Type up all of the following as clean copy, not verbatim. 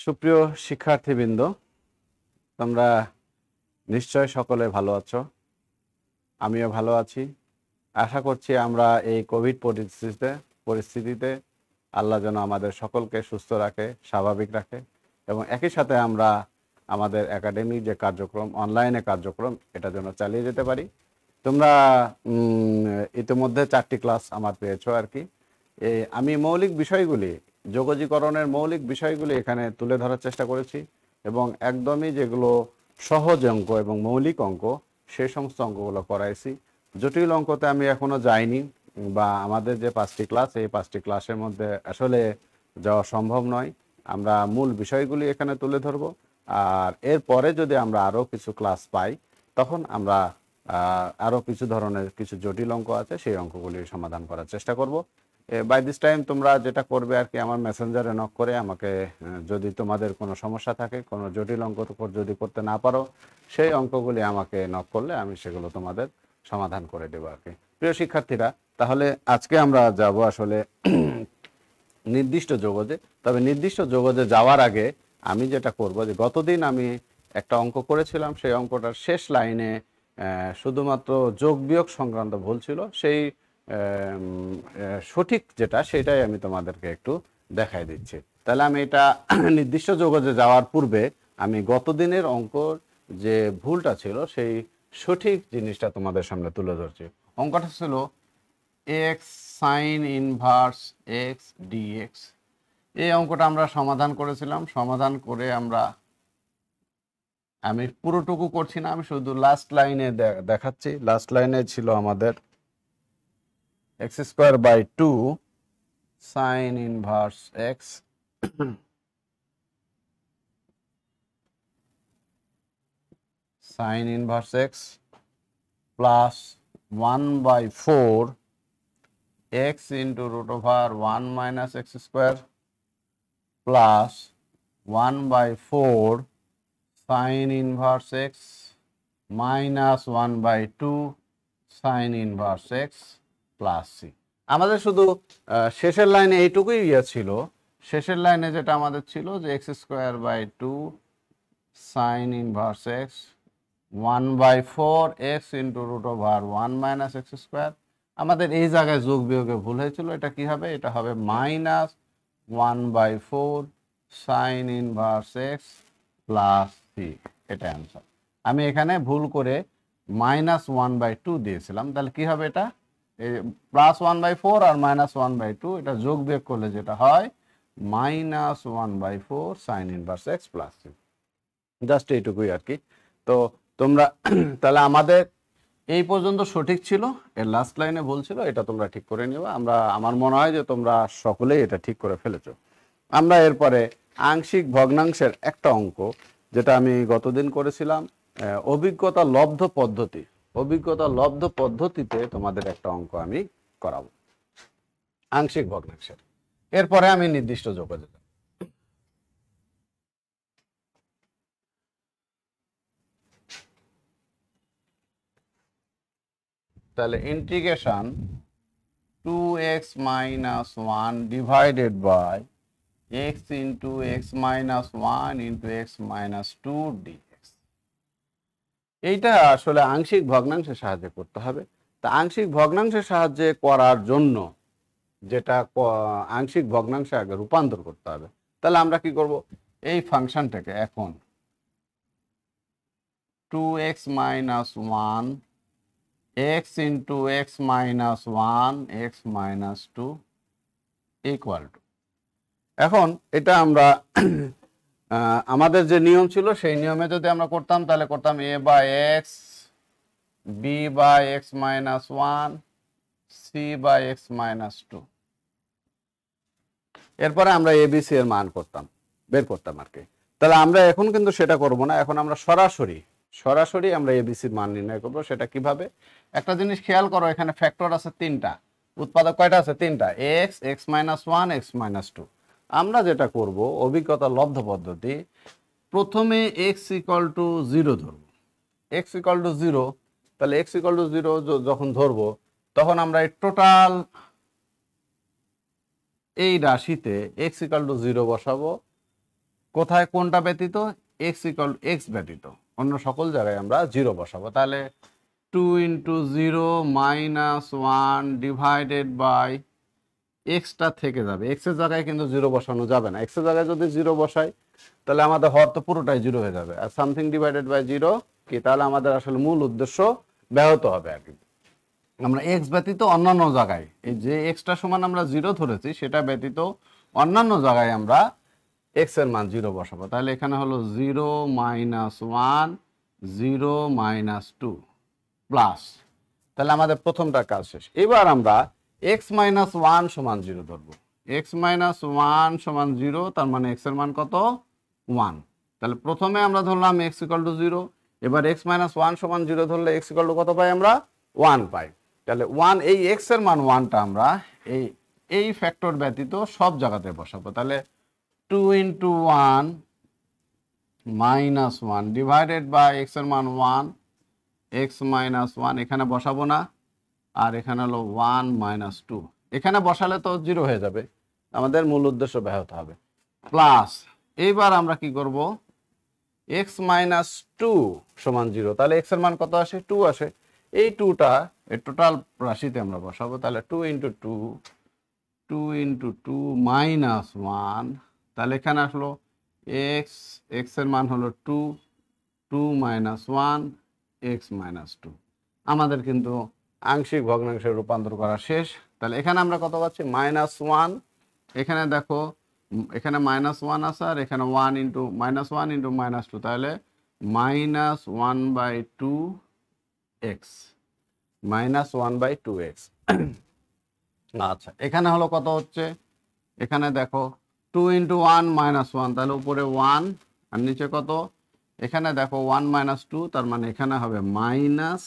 সুপ্রিয় শিক্ষার্থীবৃন্দ, তোমরা নিশ্চয় সকলে ভালো আছো। আমিও ভালো আছি। আশা করছি আমরা এই কোভিড পরিস্থিতিতে আল্লাহ যেন আমাদের সকলকে সুস্থ রাখে, স্বাভাবিক রাখে, এবং একই সাথে আমরা আমাদের একাডেমিক যে কার্যক্রম, অনলাইনে কার্যক্রম, এটা যেন চালিয়ে যেতে পারি। তোমরা ইতিমধ্যে 4টি ক্লাস আমার পেয়েছো আর কি। আমি মৌলিক বিষয়গুলি, যোগজীকরণের মৌলিক বিষয়গুলি এখানে তুলে ধরার চেষ্টা করেছি, এবং একদমই যেগুলো সহজ অঙ্ক এবং মৌলিক অঙ্ক, সেই সমস্ত অঙ্কগুলো করাইছি। জটিল অঙ্কতে আমি এখনো যাইনি, বা আমাদের যে 5টি ক্লাস, এই 5টি ক্লাসের মধ্যে আসলে যাওয়া সম্ভব নয়। আমরা মূল বিষয়গুলি এখানে তুলে ধরব, আর এরপরে যদি আমরা আরও কিছু ক্লাস পাই, তখন আমরা আরও কিছু ধরনের কিছু জটিল অঙ্ক আছে, সেই অঙ্কগুলি সমাধান করার চেষ্টা করব। বাই দিস টাইম তোমরা যেটা করবে আর কি, আমার মেসেঞ্জারে নক করে আমাকে, যদি তোমাদের কোনো সমস্যা থাকে, কোনো জটিল অঙ্ক যদি করতে না পারো, সেই অঙ্কগুলি আমাকে নক করলে আমি সেগুলো তোমাদের সমাধান করে দেবো আর কি। প্রিয় শিক্ষার্থীরা, তাহলে আজকে আমরা যাব আসলে নির্দিষ্ট যোগজে। তবে নির্দিষ্ট যোগজে যাওয়ার আগে আমি যেটা করব, যে গতদিন আমি একটা অঙ্ক করেছিলাম, সেই অঙ্কটার শেষ লাইনে শুধুমাত্র যোগ বিয়োগ সংক্রান্ত ভুল ছিল। সেই সঠিক যেটা, সেটাই আমি তোমাদেরকে একটু দেখাই দিচ্ছি। তাহলে আমি এটা নির্দিষ্ট যোগজে যাওয়ার পূর্বে আমি গতদিনের অঙ্কর যে ভুলটা ছিল, সেই সঠিক জিনিসটা তোমাদের সামনে তুলে ধরছি। অঙ্কটা ছিল x sin inverse x dx। এই অঙ্কটা আমরা সমাধান করেছিলাম। সমাধান করে আমি পুরোটুকু করছি না, আমি শুধু লাস্ট লাইনে দেখাচ্ছি। লাস্ট লাইনে ছিল আমাদের x²/2 sin inverse x sin inverse x plus 1/4 x into √1 minus x² plus 1/4 sin inverse x minus 1/2 sin inverse x plus c। আমাদের শুধু শেষের লাইনে এইটুকুই ছিল। শেষের লাইনে যেটা আমাদের ছিল যে x²/2 sin inverse x 1/4 x into √1 minus x²। আমাদের এই জায়গায় যোগ বিয়োগে ভুল হয়েছিল। এটা কি হবে? এটা হবে minus 1/4 sine inverse x plus c. এটা অ্যান্সার। আমি এখানে ভুল করে মাইনাস 1/2 দিয়েছিলাম। তাহলে কি হবে? এটা প্লাস 1/4 আর মাইনাস 1/2, এটা যোগ বিয়োগ করলে যেটা হয় minus 1/4 sine inverse x plus c. Just এইটুকুই আর কি। তো তোমরা তাহলে আমাদের এই পর্যন্ত সঠিক ছিল, এর লাস্ট লাইনে ভুল ছিল, এটা তোমরা ঠিক করে নিবা। আমার মনে হয় যে তোমরা সকলেই এটা ঠিক করে ফেলেছো। আমরা এরপরে আংশিক ভগ্নাংশের একটা অঙ্ক, যেটা আমি গতদিন করেছিলাম, অভিজ্ঞতা লব্ধ পদ্ধতিতে তোমাদের একটা অঙ্ক আমি করাবো আংশিক ভগ্নাংশের। এরপরে আমি নির্দিষ্ট যোগজে যাব। তাহলে integration 2x minus 1 divided by x into x minus 1 into x minus 2 dx। এইটা আসলে আংশিক ভগ্নাংশের সাহায্যে করতে হবে। তা আংশিক ভগ্নাংশের সাহায্যে করার জন্য যেটা আংশিক ভগ্নাংশে আগে রূপান্তর করতে হবে। তাহলে আমরা কি করব? এই ফাংশনটাকে এখন 2x minus 1 x into x minus 1 x minus 2 equal to, এখন এটা আমরা আমাদের যে নিয়ম ছিল সেই নিয়মে যদি আমরা করতাম, তাহলে করতাম a by x, b by x minus 1, c by x minus 2। এরপরে আমরা abc এর মান বের করতাম আর কি। তাহলে আমরা এখন কিন্তু সেটা করব না। এখন আমরা সরাসরি আমরা এবিসির মান নির্ণয় করব। সেটা কিভাবে? একটা জিনিস খেয়াল করো, এখানে ফ্যাক্টর আছে 3টা, উৎপাদক কয়টা আছে? 3টা, x, x minus 1, x minus 2। আমরা যেটা করব অভিজ্ঞতা লব্ধ পদ্ধতি, প্রথমে x = 0 ধরব। x = 0, তাহলে x = 0 যখন ধরবো, তখন আমরা এই টোটাল এই রাশিতে x ইকুয়াল টু 0 বসাবো, কোথায় কোনটা ব্যতীত? x ইকুয়াল টু x ব্যতীত অন্য সকল জায়গায় আমরা 0 বসাবো। তাহলে 2 ইন্টু 0 মাইনাস 1 ডিভাইডেড বাই এক্সটা থেকে যাবে, এক্স এর জায়গায় কিন্তু 0 বসানো যাবে না। এক্স এর জায়গায় যদি 0 বসাই তাহলে আমাদের হর তো পুরোটাই 0 হয়ে যাবে, আর সামথিং ডিভাইডেড বাই 0 কি, তাহলে আমাদের আসলে মূল উদ্দেশ্য ব্যাহত হবে আর কি। আমরা এক্স ব্যতীত অন্যান্য জায়গায়, এই যে এক্সটা সমান আমরা 0 ধরেছি সেটা ব্যতীত অন্যান্য জায়গায় আমরা এক্স এর মান 0 বসাবো। তাহলে এখানে হলো 0 মাইনাস 1 0 মাইনাস 2 প্লাস, তাহলে আমাদের প্রথমটা কাজ শেষ। এবার আমরা x মাইনাস 1 সমান 0 ধরবো। x মাইনাস 1 সমান 0, তার মানে x এর মান কত? 1। তাহলে প্রথমে আমরা ধরলাম x ইকুয়াল টু 0, এবার x মাইনাস 1 সমান 0 ধরলে x ইকুয়াল টু কত পাই আমরা? 1 পাই। তাহলে 1, এই x এর মান 1টা আমরা এই ফ্যাক্টর ব্যতীত সব জায়গাতে বসাবো। তাহলে 2 into 1 minus 1 divided by x এর মান 1, x মাইনাস 1 এখানে বসাবো না, আর এখানে হলো 1 মাইনাস 2, এখানে বসালে তো 0 হয়ে যাবে, আমাদের মূল উদ্দেশ্য ব্যাহত হবে। প্লাস এইবার আমরা কি করব? x মাইনাস 2 সমান 0, তাহলে x এর মান কত আসে? 2 আসে। এই 2টা এই টোটাল রাশিতে আমরা বসাবো। তাহলে 2 ইন্টু 2 মাইনাস 1, তাহলে এখানে আসলো x এর মান হলো 2 মাইনাস 1 x মাইনাস 2। আমাদের কিন্তু আংশিক ভগ্নাংশে রূপান্তর করা শেষ। তাহলে এখানে আমরা কত পাচ্ছি? মাইনাস 1, এখানে দেখো এখানে মাইনাস 1 আছে, আর এখানে 1 ইন্টু মাইনাস 2, তাহলে মাইনাস 1/2 এক্স, মাইনাস 1/2 এক্স। আচ্ছা, এখানে হলো কত হচ্ছে? এখানে দেখো 2 ইন্টু 1 মাইনাস 1, তাহলে উপরে 1 আর নিচে কত? এখানে দেখো 1 মাইনাস 2, তার মানে এখানে হবে মাইনাস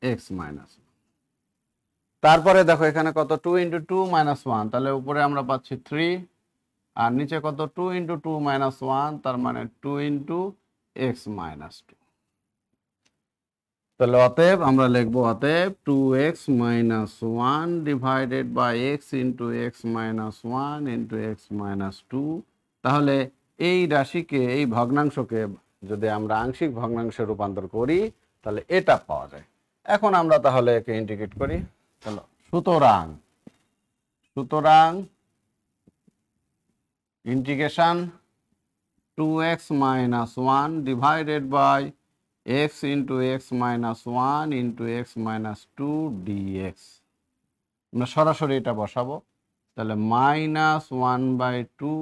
এক্স মাইনাস। তারপরে দেখো এখানে কত? 2 ইন্টু 2 মাইনাস 1, তাহলে উপরে আমরা পাচ্ছি 3, আর নিচে কত? 2 ইন্টু 2 মাইনাস 1, তার মানে 2 ইন্টু এক্স মাইনাস 2। তাহলে অতএব আমরা লিখবো অতএব 2x minus 1 divided by x into x minus 1 into x minus 2। তাহলে এই রাশিকে, এই ভগ্নাংশকে যদি আমরা আংশিক ভগ্নাংশে রূপান্তর করি তাহলে এটা পাওয়া যায়। এখন আমরা তাহলে একে ইন্টিগ্রেট করি। চলো, সুতরাং integration 2x minus 1 divided by x into x minus 1 into x minus 2 dx। আমরা সরাসরি এটা বসাবো। তাহলে minus 1/2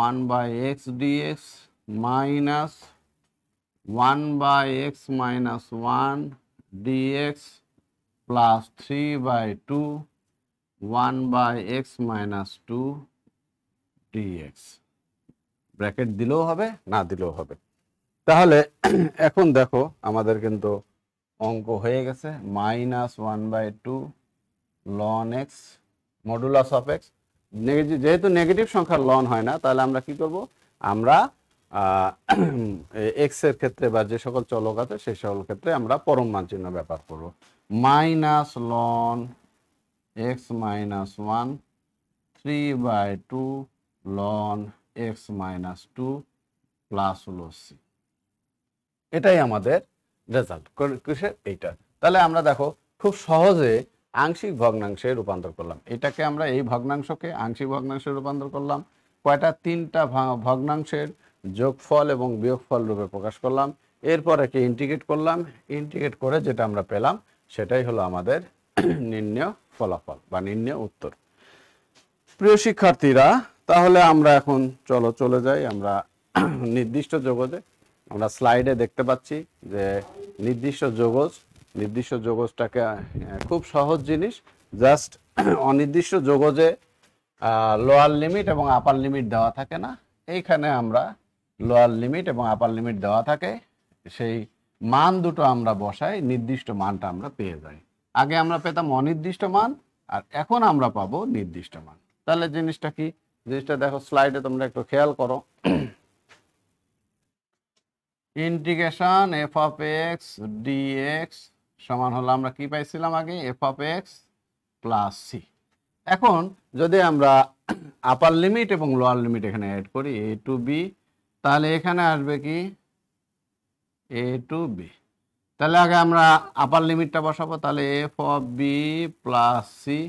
1/x dx minus 1/x minus 1 dx plus 3/2 1/x minus 2 dx। Bracket দিলেও হবে, না দিলেও হবে। তাহলে এখন দেখো আমাদের কিন্তু অঙ্ক হয়ে গেছে। Minus 1/2 ln x modulus of x. যেহেতু নেগেটিভ সংখ্যার লন হয় না, তাহলে আমরা কি করব? আমরা এক্স এর ক্ষেত্রে বা যে সকল চলক আছে সেই সকল ক্ষেত্রে আমরা পরম মান চিহ্ন ব্যবহার করব। Minus ln x minus 1 3/2 ln x minus 2 plus হলো সি। এটাই আমাদের রেজাল্ট কিসের? এইটা। তাহলে আমরা দেখো খুব সহজে আংশিক ভগ্নাংশে রূপান্তর করলাম। এটাকে আমরা এই ভগ্নাংশকে আংশিক ভগ্নাংশে রূপান্তর করলাম। কয়টা? 3টা ভগ্নাংশের যোগফল এবং বিয়োগফল রূপে প্রকাশ করলাম। এরপর একে ইন্টিগ্রেট করলাম। ইন্টিগ্রেট করে যেটা আমরা পেলাম সেটাই হলো আমাদের নির্ণয় ফলাফল বা নির্ণয় উত্তর। প্রিয় শিক্ষার্থীরা, তাহলে আমরা এখন চলে যাই আমরা নির্দিষ্ট যোগজে। আমরা স্লাইডে দেখতে পাচ্ছি যে নির্দিষ্ট যোগজটাকে খুব সহজ জিনিস। জাস্ট অনির্দিষ্ট যোগজে লোয়ার লিমিট এবং আপার লিমিট দেওয়া থাকে না। এইখানে আমরা লোয়ার লিমিট এবং আপার লিমিট দেওয়া থাকে, সেই মান দুটো আমরা বসাই, নির্দিষ্ট মানটা আমরা পেয়ে যাই। আগে আমরা পেতাম অনির্দিষ্ট মান, আর এখন আমরা পাবো নির্দিষ্ট মান। তাহলে জিনিসটা কি? জিনিসটা দেখো স্লাইডে তোমরা একটু খেয়াল করো। Integration f of x dx সমান হলো, আমরা কি পাইছিলাম আগে? F of x plus c. এখন যদি আমরা আপার লিমিট এবং লোয়ার লিমিট এখানে অ্যাড করি এ টু বি, তাহলে এখানে আসবে কি এ টু বি। তাহলে আগে আমরা আপার লিমিটটা বসাবো, তাহলে f of b plus c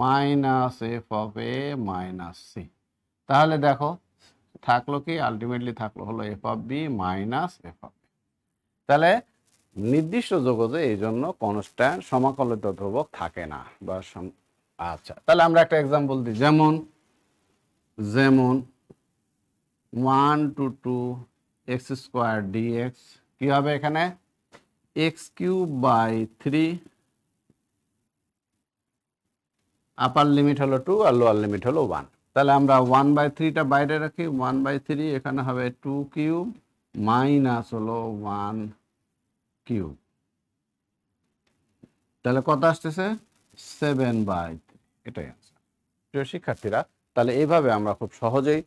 minus f of a minus c. তাহলে দেখো থাকলো কি, আলটিমেটলি থাকলো হলো f of b minus f of a. তাহলে নির্দিষ্ট যোগজে এই জন্য কনস্ট্যান্ট সমাকলিত ধ্রুবক থাকে না বা আচ্ছা, তাহলে আমরা একটা এক্সাম্পল দিই, যেমন 1 to 2 এক্স স্কোয়ার ডিএক্স কি হবে এখানে x cube by 3, upper limit হলো 2 আর লোয়ার লিমিট হলো 1। তাহলে আমরা 1/3টা বাইরে রাখি, 1/3 এখানে হবে 2 কিউব মাইনাস হলো 1 কিউব। তাহলে কত আসতেছে 7/3, এটাই আনসার। প্রিয় শিক্ষার্থীরা, তাহলে এইভাবে আমরা খুব সহজেই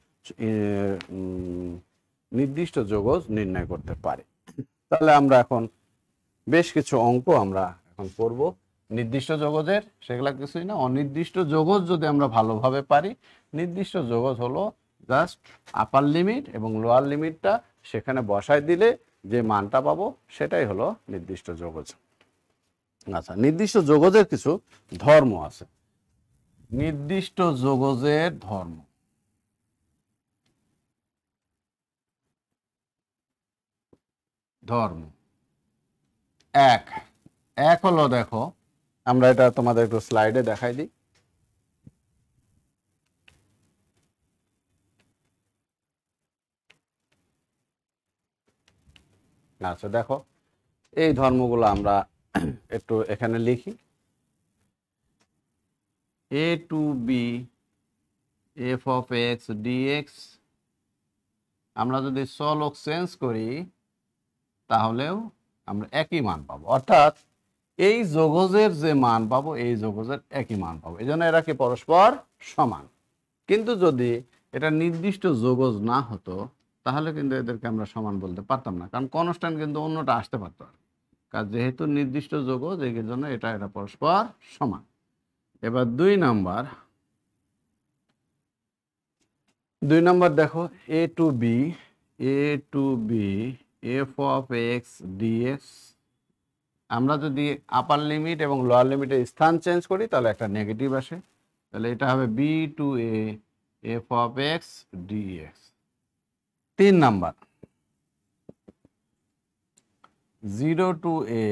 নির্দিষ্ট যোগজ নির্ণয় করতে পারি। তাহলে আমরা এখন বেশ কিছু অঙ্ক আমরা এখন করব নির্দিষ্ট যোগজের, সেগুলা কিছুই না, অনির্দিষ্ট যোগজ যদি আমরা ভালোভাবে পারি। নির্দিষ্ট যোগজ হলো জাস্ট আপার লিমিট এবং লোয়ার লিমিটটা সেখানে বসায় দিলে যে মানটা পাবো সেটাই হলো নির্দিষ্ট যোগজ। আচ্ছা, নির্দিষ্ট যোগজের কিছু ধর্ম আছে। নির্দিষ্ট যোগজের ধর্ম, এক হলো, দেখো আমরা এটা তোমাদের একটু স্লাইডে দেখাই দিই। আচ্ছা দেখো, এই ধর্মগুলো আমরা একটু এখানে লিখি। A to b f of x dx, আমরা যদি চলক চেঞ্জ করি তাহলেও আমরা একই মান পাবো, অর্থাৎ এই যোগজের যে মান পাবো এই যোগজের একই মান পাবো, এই জন্য এরা কি পরস্পর সমান। কিন্তু যদি এটা নির্দিষ্ট যোগজ না হতো তাহলে কিন্তু এদেরকে আমরা সমান বলতে পারতাম না, কারণ কনস্ট্যান্ট কিন্তু অন্যটা আসতে পারতো। কারণ যেহেতু নির্দিষ্ট যোগজ এই জন্য এটা পরস্পর সমান। এবার 2 নাম্বার দেখো, a to b f of x dx, আমরা যদি আপার লিমিট এবং লোয়ার লিমিটের স্থান চেঞ্জ করি তাহলে একটা নেগেটিভ আসে, তাহলে এটা হবে b to a f of x dx. 3 number 0 to a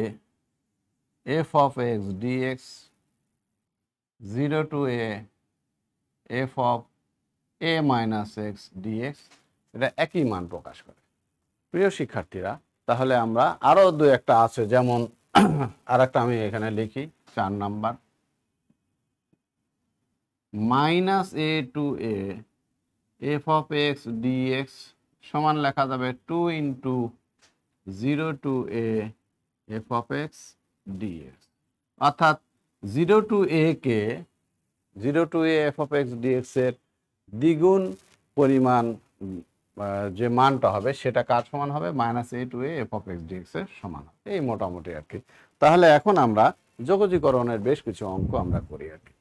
f of x dx, 0 to a f of a minus x dx, এটা একই মান প্রকাশ করে। প্রিয় শিক্ষার্থীরা, তাহলে আমরা আরো 2-একটা আছে, যেমন আর একটা আমি এখানে লিখি 4 number minus a to a f of x dx সমান লেখা যাবে 2 into 0 to a f of x dx, অর্থাৎ 0 to a K 0 to a f of x dx এর দ্বিগুণ পরিমাণ যে মানটা হবে সেটা কার সমান হবে, minus a to a f of x dx এর সমান হবে, এই মোটামুটি আর কি। তাহলে এখন আমরা যোগজীকরণের বেশ কিছু অঙ্ক আমরা করি আর কি।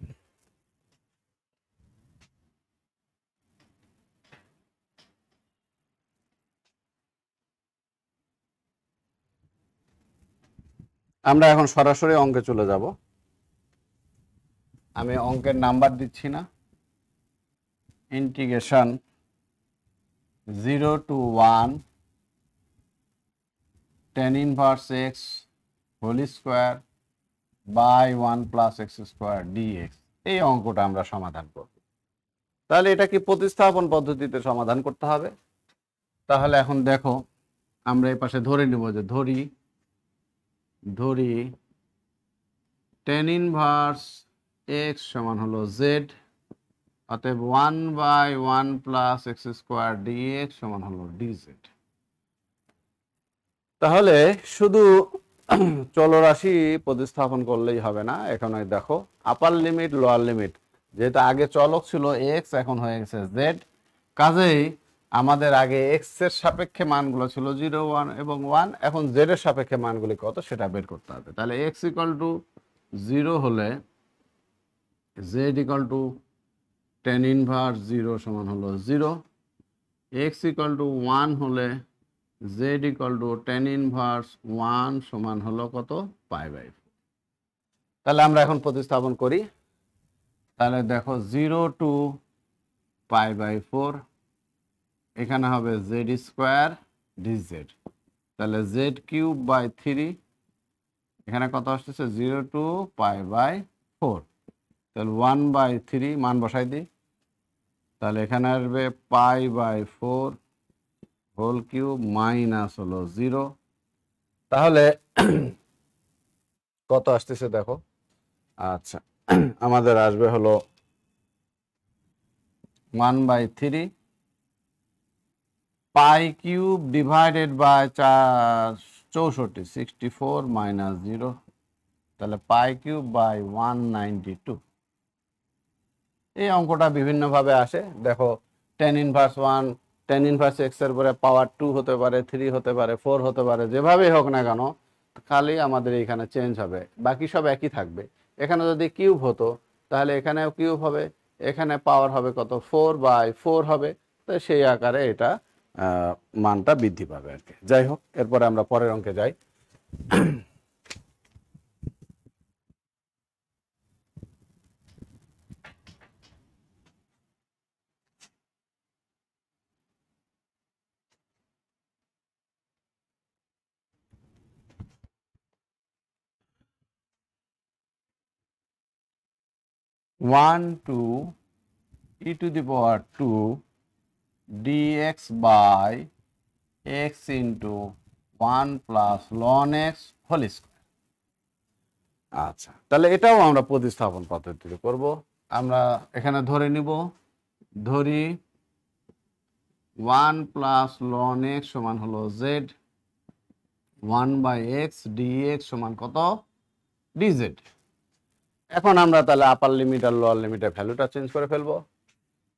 আমরা এখন সরাসরি অঙ্কে চলে যাব, আমি অঙ্কের নাম্বার দিচ্ছি না। Integration 0 to 1 tan inverse x whole square by 1 plus x square dx, এই অঙ্কটা আমরা সমাধান করব। তাহলে এটা কি প্রতিস্থাপন পদ্ধতিতে সমাধান করতে হবে। তাহলে এখন দেখো, আমরা এই পাশে ধরে নিব যে ধরি tan ইনভার্স x সমান হলো z, অতএব 1/1 প্লাস এক্স স্কোয়ার ডিএক্স সমান হলো ডিজেড। তাহলে শুধু চলরাশি প্রতিস্থাপন করলেই হবে না, এখানে দেখো আপার লিমিট লোয়ার লিমিট, যেহেতু আগে চলক ছিল এক্স এখন হয়ে গেছে জেড, কাজেই আমাদের আগে এক্স এর সাপেক্ষে মানগুলো ছিল 0, 1 এবং 1, এখন জেড এর সাপেক্ষে মানগুলি কত সেটা বের করতে হবে। তাহলে এক্স ইকুয়াল টু 0 হলে Z equal to ten inverse 0 সমান হলো 0, এক্স ইকাল টু 1 হলে Z equal to ten inverse 1 সমান হলো কত, পাই/4। তাহলে আমরা এখন প্রতিস্থাপন করি। তাহলে দেখো 0 টু পাই/4, এখানে হবে জেড স্কোয়ার ডিজেড, তাহলে জেড কিউব বাই 3, এখানে কত আসতেছে 0 টু পাই/4, তাহলে 1/3 মান বসাই দিই, তাহলে এখানে আসবে পাই/4 হোল কিউব মাইনাস হলো 0, তাহলে কত আসতেছে দেখো। আচ্ছা, আমাদের আসবে হলো 1/3 পাই কিউব ডিভাইডেড বাই 64, 64 মাইনাস 0, তাহলে পাই কিউব বাই 192। এই অঙ্কটা বিভিন্নভাবে আসে, দেখো ten inverse 1, ten inverse x এর পরে পাওয়ার 2 হতে পারে, 3 হতে পারে, 4 হতে পারে, যেভাবেই হোক না কেন খালি আমাদের এখানে চেঞ্জ হবে, বাকি সব একই থাকবে। এখানে যদি কিউব হতো তাহলে এখানেও কিউব হবে, এখানে পাওয়ার হবে কত 4/4 হবে, তো সেই আকারে এটা মানটা বৃদ্ধি পাবে আর কি। যাই হোক, এরপরে আমরা পরের অঙ্কে যাই। 1 to e to the power 2 dx by x into 1 plus ln x whole square। আচ্ছা, তাহলে এটাও আমরা প্রতিস্থাপন পদ্ধতিতে করব। আমরা এখানে ধরে নিব, ধরি 1 প্লাস ln x সমান হলো z, 1/x dx সমান কত, dz। এখন আমরা তাহলে আপার লিমিট আর লোয়ার লিমিটের ভ্যালুটা চেঞ্জ করে ফেলবো।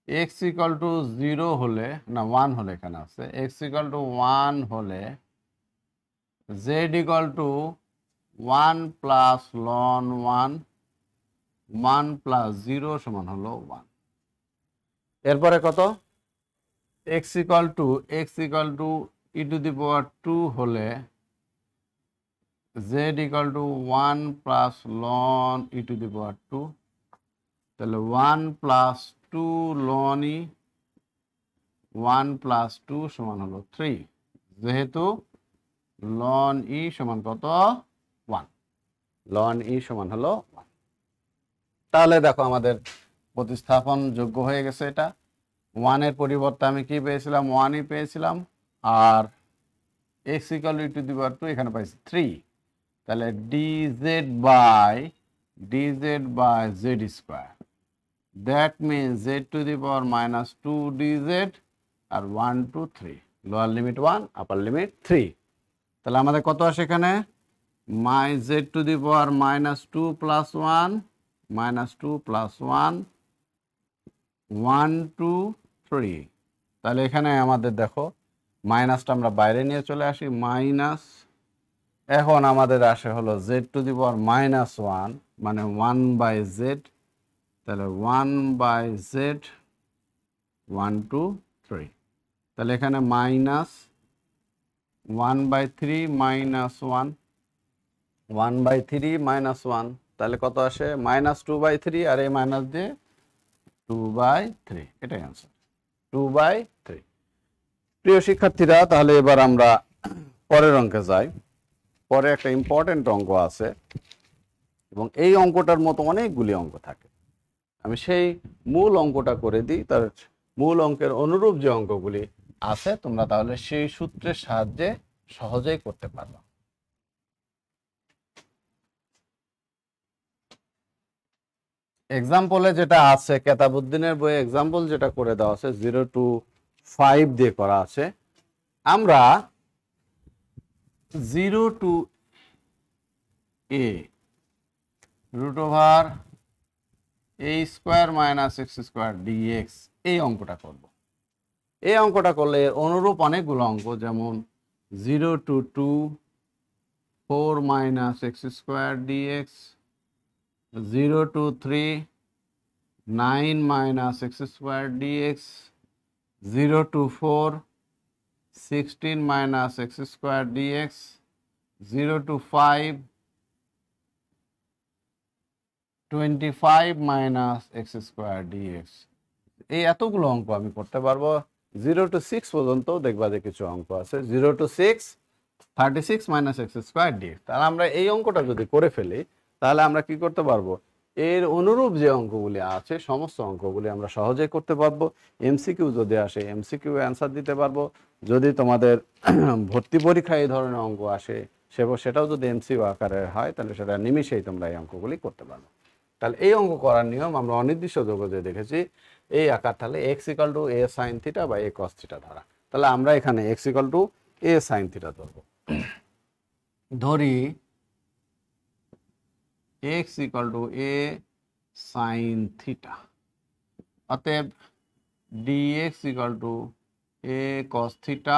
x ইকাল টু 0 হলে, না 1 হলে, এখানে আছে x ইকাল টু 1 হলে z equal to 1 plus ln 1, 1 plus 0 সমান হলো 1। এরপরে কত, x equal to e to the power 2 হলে z equal to 1 plus ln e to the power 2, তাহলে 1 প্লাস 2 লন ই, 1 প্লাস 2 সমান হলো 3, যেহেতু লন ই সমান কত, 1, লন ই সমান হলো 1। তাহলে দেখো আমাদের প্রতিস্থাপন যোগ্য হয়ে গেছে। এটা 1 এর পরিবর্তে আমি কি পেয়েছিলাম, 1ই পেয়েছিলাম, আর x equal to e to the power 2 এখানে পাইছি 3, তাহলে dz by z square, that means z to the power minus 2 dz, আর 1 2 3, লোয়ার লিমিট 1 আপার লিমিট 3, তাহলে আমাদের কত আসে এখানে, মাই z to the power minus 2 plus 1, minus 2 plus 1, 1 2 3। তাহলে এখানে আমাদের দেখো মাইনাসটা আমরা বাইরে নিয়ে চলে আসি, মাইনাস, এখন আমাদের আসে হলো z to the power minus 1 মানে 1/z, তাহলে 1/z 1 2 3, তাহলে এখানে মাইনাস 1/3 মাইনাস 1, 1/3 মাইনাস 1, তাহলে কত আসে মাইনাস 2/3, আর এই মাইনাস দিয়ে 2/3, এটাই অ্যান্সার, 2/3। প্রিয় শিক্ষার্থীরা, তাহলে এবার আমরা পরের অঙ্কে যাই। পরে একটা ইম্পর্টেন্ট অঙ্ক আছে, এবং এই অঙ্কটার মতো অনেকগুলি অঙ্ক থাকে। আমি সেই মূল অঙ্কটা করে দিই, তার মূল অঙ্কের অনুরূপ যে অঙ্কগুলি আছে তোমরা তাহলে সেই সূত্রের সাহায্যে সহজেই করতে পারবে। এক্সাম্পলে যেটা আছে, কেতাবুদ্দিনের বইয়ে এক্সাম্পল যেটা করে দেওয়া আছে 0 to 5 দিয়ে করা আছে। আমরা 0 to a root over a square minus x square dx এই অঙ্কটা করব। এই অঙ্কটা করলে অনুরূপ অনেকগুলো অঙ্ক, যেমন 0 to 2 4 minus x square dx, 0 to 3 9 minus x square dx, 0 to 4, 16 minus x square dx, 0 to 5, 25 minus x square dx। এই এতগুলো অঙ্ক আমি করতে পারবো। 0 to 6 পর্যন্ত দেখবা যে কিছু অঙ্ক আছে। 0 to 6, 36 minus x square dx। তাহলে আমরা এই অঙ্কটা যদি করে ফেলি তাহলে আমরা কি করতে পারবো, এর অনুরূপ যে অঙ্কগুলি আছে সমস্ত অঙ্কগুলি আমরা সহজেই করতে পারবো। এমসিকিউ যদি আসে এমসিকিউ অ্যান্সার দিতে পারবো। যদি তোমাদের ভর্তি পরীক্ষায় এই ধরনের অঙ্ক আসে সেটাও যদি এমসিকিউ আকারে হয় তাহলে সেটা নিমিষেই তোমরা এই অঙ্কগুলি করতে পারবে। তাহলে এই অঙ্ক করার নিয়ম আমরা অনির্দিষ্ট যোগজে দেখেছি। এই আকার তাহলে x equal two a sin theta বা a cos থিটা ধরা। তাহলে আমরা এখানে x equal two a sin theta ধরবো। ধরি x equal two a sin theta, অতএব dx equal to a cos theta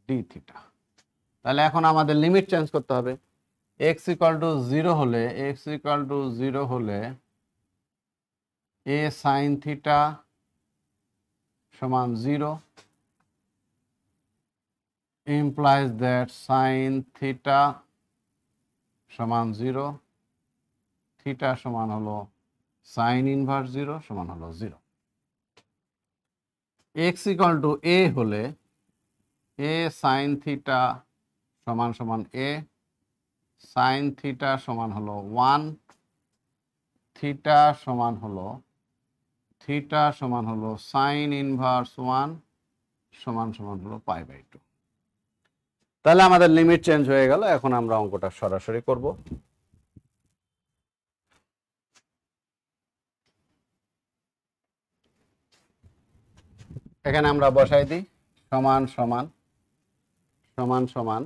d theta. তাহলে এখন আমাদের লিমিট চেঞ্জ করতে হবে। x ইকাল টু 0 হলে a sin থিটা সমান 0 implies that sin থিটা সমান 0, থিটা সমান হলো sin ইনভার্স 0 সমান হলো 0। x ইকাল টু a হলে a sin থিটা সমান সমান a, sin থিটা সমান হলো 1, থিটা সমান হলো sin ইনভার্স 1 সমান হলো পাই বাই 2। তাহলে আমাদের লিমিট চেঞ্জ হয়ে গেল। এখন আমরা অঙ্কটা সরাসরি করব। এখানে আমরা বসাই দিই সমান সমান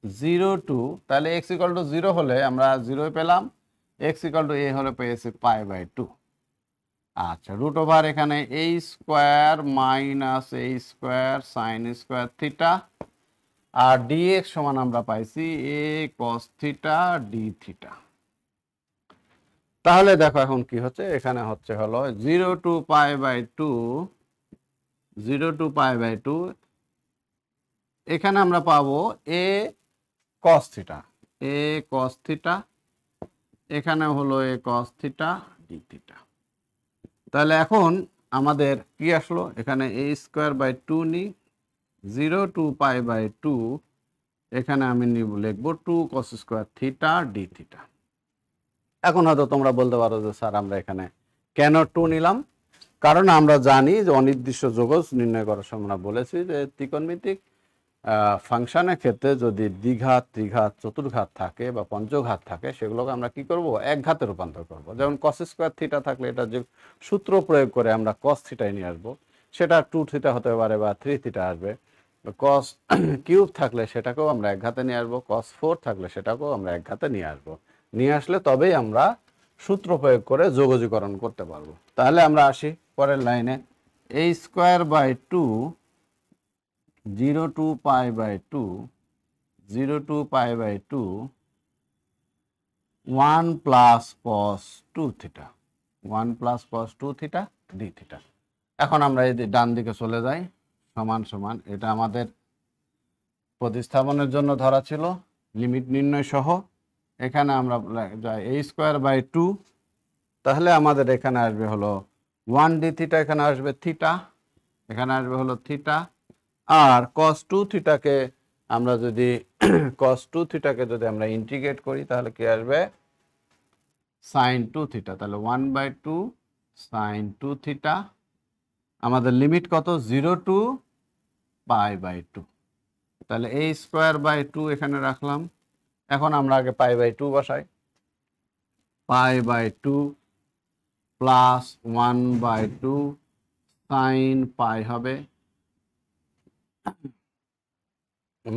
0 টু, তাহলে x ইকাল টু 0 হলে আমরা 0 পেলাম, x ইকাল টু a হলে পেয়েছি পাই বাই 2। আচ্ছা, রুট ওভার এখানে a square minus a square sine square theta, আর dx সমান আমরা পাইছি a cos theta d theta. তাহলে দেখো এখন কি হচ্ছে, এখানে হলো 0 টু পাই বাই 2, এখানে আমরা পাবো a cos থিটা, এখানে হলো a cos theta d theta. তাহলে এখন আমাদের কি আসলো, এখানে a স্কোয়ার বাই 2 নি, 0 টু পাই বাই 2, এখানে আমি লিখবো 2 cos square theta d theta. এখন হয়তো তোমরা বলতে পারো যে স্যার আমরা এখানে কেন 2 নিলাম? কারণ আমরা জানি যে অনির্দিষ্ট যোগজ নির্ণয় করার সময় আমরা বলেছি যে ত্রিকোণমিতিক ফাংশনের ক্ষেত্রে যদি দ্বিঘাত, ত্রিঘাত, চতুর্ঘাত থাকে বা পঞ্চঘাত থাকে সেগুলোকে আমরা কি করব, এক ঘাতে রূপান্তর করব। যেমন cos স্কোয়ার থিটা থাকলে এটা যে সূত্র প্রয়োগ করে আমরা cos থিটায় নিয়ে আসবো, সেটা 2 থিটা হতে পারে বা 3 থিটা আসবে। cos কিউব থাকলে সেটাকেও আমরা এক ঘাতে নিয়ে আসবো, cos 4 থাকলে সেটাকেও আমরা এক ঘাতে নিয়ে আসবো। নিয়ে আসলে তবেই আমরা সূত্র প্রয়োগ করে যোগজীকরণ করতে পারবো। তাহলে আমরা আসি পরের লাইনে, a square by 2 0 to pi by 2, 1 plus cos 2 theta, 1 plus cos 2 theta d theta. এখন আমরা এই ডান দিকে চলে যাই, সমান সমান, এটা আমাদের প্রতিস্থাপনের জন্য ধরা ছিল লিমিট নির্ণয় সহ। এখানে আমরা যাই a স্কোয়ার বাই 2, তাহলে আমাদের এখানে আসবে হলো 1 d থিটা, এখানে আসবে থিটা, এখানে আসবে হলো থিটা, আর cos 2 থিটাকে আমরা যদি আমরা ইন্টিগ্রেট করি তাহলে কি আসবে, sin 2 থিটা। তাহলে 1 বাই 2 sin 2 থিটা। আমাদের লিমিট কত, 0 টু পাই বাই 2। তাহলে a স্কোয়ার বাই 2 এখানে রাখলাম। এখন আমরা আগে পাই বাই 2 বসাই, pi by 2 plus 1 by 2 sine pi হবে,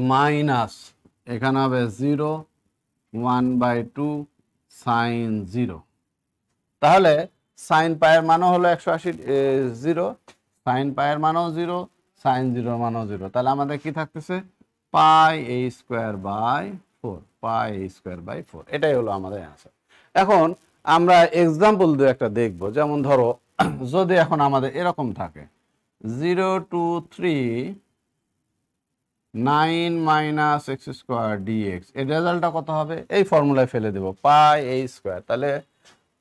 মাইনাস এখানে হবে 0, 1 বাই 2 সাইন 0। তাহলে সাইন পায়ের মানও হলো 180, 0, সাইন পায়ের মানও 0, সাইন 0 মানও 0। তাহলে আমাদের কি থাকতেছে, পাই a স্কোয়ার বাই 4, এটাই হলো আমাদের অ্যান্সার। এখন আমরা এক্সাম্পল দিয়ে একটা দেখব, যেমন ধরো যদি এখন আমাদের এরকম থাকে 0 2 3 9 মাইনাস এক্স স্কোয়ার ডিএক্স, এর রেজাল্টটা কত হবে? এই ফর্মুলায় ফেলে দেব, পাই এ স্কোয়ার। তাহলে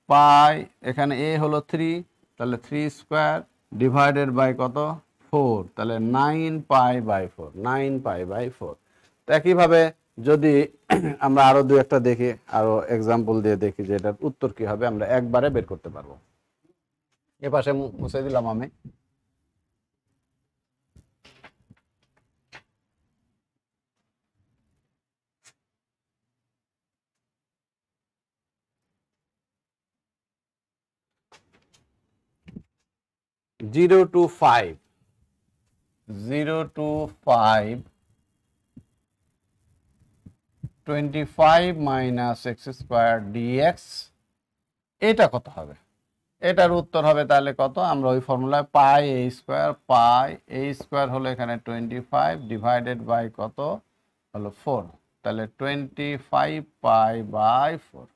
পাই এখানে এ হলো 3, তাহলে 3 স্কোয়ার ডিভাইডেড বাই কত? 4, তাহলে 9 পাই বাই 4, 9 পাই বাই 4। তো একইভাবে যদি আমরা আরো দুই একটা দেখি, আরো এক্সাম্পল দিয়ে দেখি যে এটার উত্তর কি হবে, আমরা একবারে বের করতে পারবো। এ পাশে মুছে দিলাম আমি। Zero to five 25 minus x square dx, এটা কত হবে? এটার উত্তর হবে তাহলে কত? আমরা ওই ফর্মুলায় পাই এ স্কোয়ার, পাই এ স্কোয়ার হলো এখানে 25 ডিভাইডেড বাই কত হলো 4, তাহলে 25 পাই বাই 4,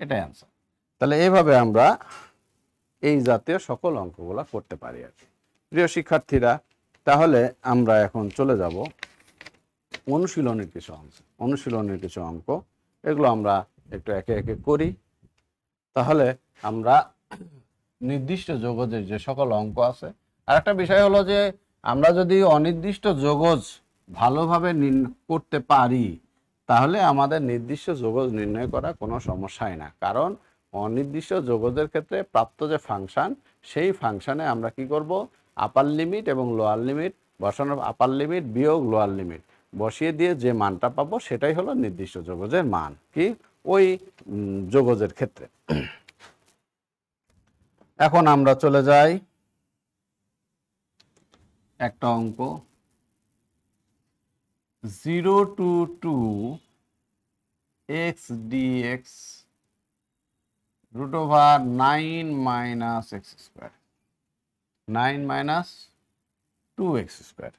এটাই অ্যান্সার। তাহলে এইভাবে আমরা এই জাতীয় সকল অঙ্কগুলো করতে পারি আর কি। প্রিয় শিক্ষার্থীরা, তাহলে আমরা এখন চলে যাব অনুশীলনের কিছু অঙ্ক। এগুলো আমরা একটু একে একে করি। তাহলে আমরা নির্দিষ্ট যোগজের যে সকল অঙ্ক আছে, আর একটা বিষয় হলো যে আমরা যদি অনির্দিষ্ট যোগজ ভালোভাবে করতে পারি, তাহলে আমাদের নির্দিষ্ট যোগজ নির্ণয় করা কোনো সমস্যাই না। কারণ অনির্দিষ্ট যোগজের ক্ষেত্রে প্রাপ্ত যে ফাংশন, সেই ফাংশনে আমরা কি করব? আপার লিমিট এবং লোয়ার লিমিট বসানোর, আপার লিমিট বিয়োগ লোয়ার লিমিট বসিয়ে দিয়ে যে মানটা পাবো সেটাই হলো নির্দিষ্ট যোগজের মান, কি ওই যোগজের ক্ষেত্রে। এখন আমরা চলে যাই একটা অঙ্ক, 0 to 2 x dx root over 9 minus x square, 9 minus 2x square।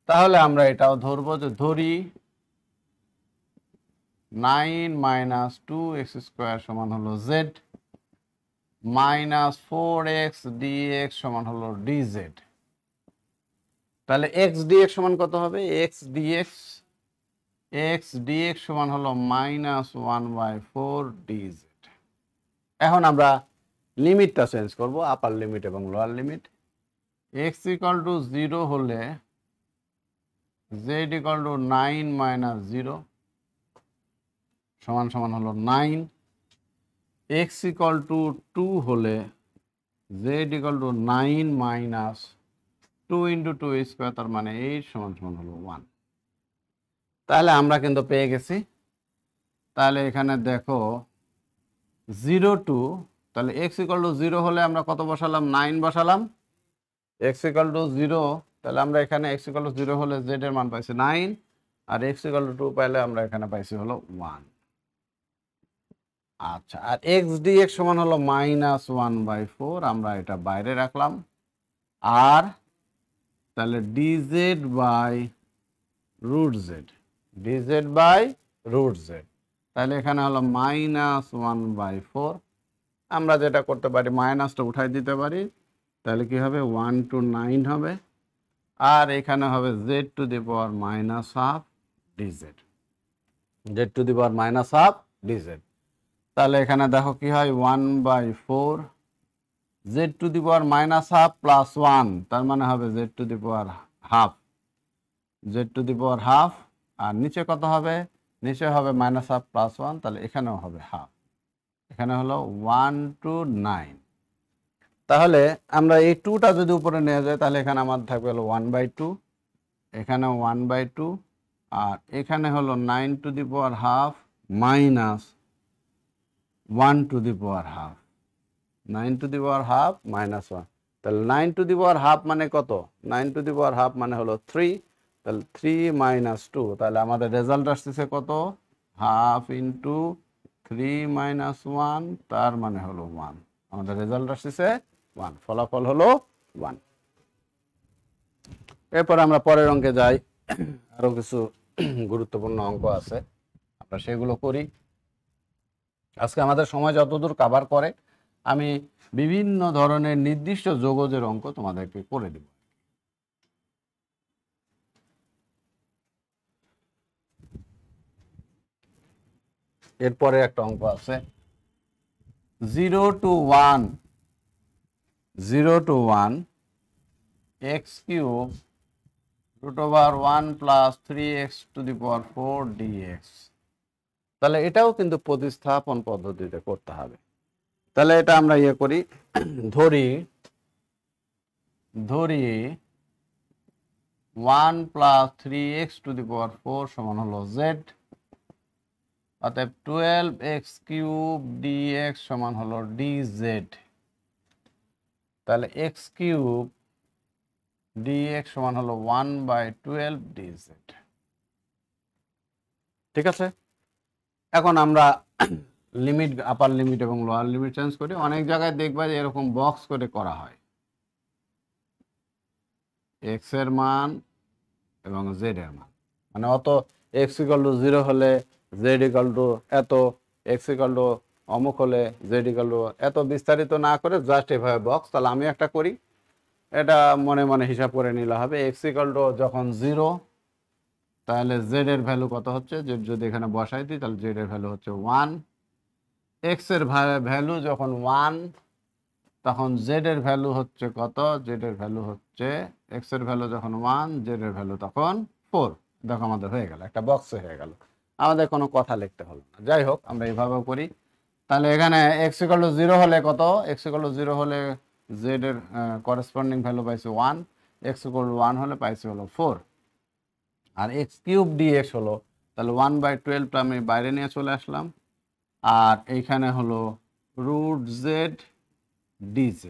তাহলে আমরা এটাও ধরবো, যে ধরি 9 minus 2x square সমান হলো z, মাইনাস 4x dx সমান হলো dz। তাহলে x dx সমান কত হবে? x dx সমান হলো মাইনাস 1/4 dz। এখন আমরা লিমিটটা চেঞ্জ করব, আপার লিমিট এবং lower limit. x equal two 0 হলে z ইকুয়াল টু 9 মাইনাস 0 সমান সমান হলো 9। x ইকুয়াল টু 2 হলে z equal to 9 minus 2 into 2 square, তার মানে 8 সমান সমান হলো 1। তাহলে আমরা কিন্তু পেয়ে গেছি। তাহলে এখানে দেখো 0 টু, তাহলে x ইকুয়াল টু 0 হলে আমরা কত বসালাম? 9 বসালাম। x ইকুয়াল টু 0, তাহলে আমরা এখানে x ইকুয়াল টু 0 হলে z এর মান পাইছি 9, আর x ইকুয়াল টু 2 পাইলে আমরা এখানে পাইছি হলো 1। আচ্ছা, আর x dx সমান হলো মাইনাস 1/4, আমরা এটা বাইরে রাখলাম। আর তাহলে dz by root z, dz by root z, তাহলে এখানে হলো মাইনাস 1/4। আমরা যেটা করতে পারি, মাইনাসটা উঠাই দিতে পারি, তাহলে কি হবে? 1 to 9 হবে, আর এখানে হবে z to the power minus half dz, z to the power minus half dz। তাহলে এখানে দেখো কি হয়? 1/4 z to the power minus half plus 1, তার মানে হবে z to the power half, z to the power half. আর নিচে কত হবে? নিচে হবে মাইনাস হাফ প্লাস 1, তাহলে এখানেও হবে হাফ, এখানে হলো 1 to 9। তাহলে আমরা এই 2টা যদি উপরে নিয়ে যাই, তাহলে এখানে আমার থাকবে হলো 1/2, এখানে 1/2, আর এখানে হলো 9 two the power half minus 1 to the power half, 9 two the power half minus 1। তাহলে 9 টু দি পাওয়ার হাফ মানে কত? 9 টু দি পাওয়ার হাফ মানে হলো 3, তাহলে 3 মাইনাস 2, তাহলে আমাদের রেজাল্ট আসতেছে কত? হাফ ইন্টু 3 মাইনাস 1, তার মানে হলো 1। আমাদের রেজাল্ট আসতেছে 1, ফলাফল হলো 1। এরপর আমরা পরের অঙ্কে যাই। আরো কিছু গুরুত্বপূর্ণ অঙ্ক আছে, আমরা সেগুলো করি। আজকে আমাদের সময় যতদূর কভার করে আমি বিভিন্ন ধরনের নির্দিষ্ট যোগজের অঙ্ক তোমাদেরকে করে দেব। এরপরে একটা অঙ্ক আছে 0 to 1 x cube √1 plus 3x to the power 4 dx। তাহলে এটাও কিন্তু প্রতিস্থাপন পদ্ধতিতে করতে হবে। তাহলে এটা আমরা করি, ধরি 1 plus 3x to the power 4 সমান হলো z, অতএব 12x কিউব dx সমান হলো dz। তাহলে x কিউব dx সমান হলো 1/12 dz। ঠিক আছে, এখন আমরা লিমিট, আপার লিমিট এবং লোয়ার লিমিট চেঞ্জ করি। অনেক জায়গায় দেখবা যে এরকম বক্স করে করা হয়, x এর মান এবং z এর মান, মানে অত x = 0 হলে z = এত, x = অমুক হলে z = এত বিস্তারিত না করে জাস্ট এভাবে বক্স। তাহলে আমি একটা করি, এটা মনে মনে হিসাব করে নিলে হবে। x = যখন 0 তাহলে z এর ভ্যালু কত হচ্ছে, যদি এখানে বসাই দিই তাহলে z এর ভ্যালু হচ্ছে 1। x এর ভ্যালু যখন 1 তখন z এর ভ্যালু হচ্ছে কত, z এর ভ্যালু হচ্ছে, x এর ভ্যালু যখন 1 z এর ভ্যালু তখন 4। দেখো আমাদের হয়ে গেল, একটা বক্সে হয়ে গেল, আমাদের কোনো কথা লিখতে হলো না। যাই হোক, আমরা এইভাবেও করি। তাহলে এখানে x = 0 হলে কত, x = 0 হলে z এর করেসপন্ডিং ভ্যালু পাইছি 1, x = 1 হলে পাইছি হলো 4। আর x কিউব dx হলো, তাহলে 1/12টা আমি বাইরে নিয়ে চলে আসলাম, আর এইখানে হলো √z dz।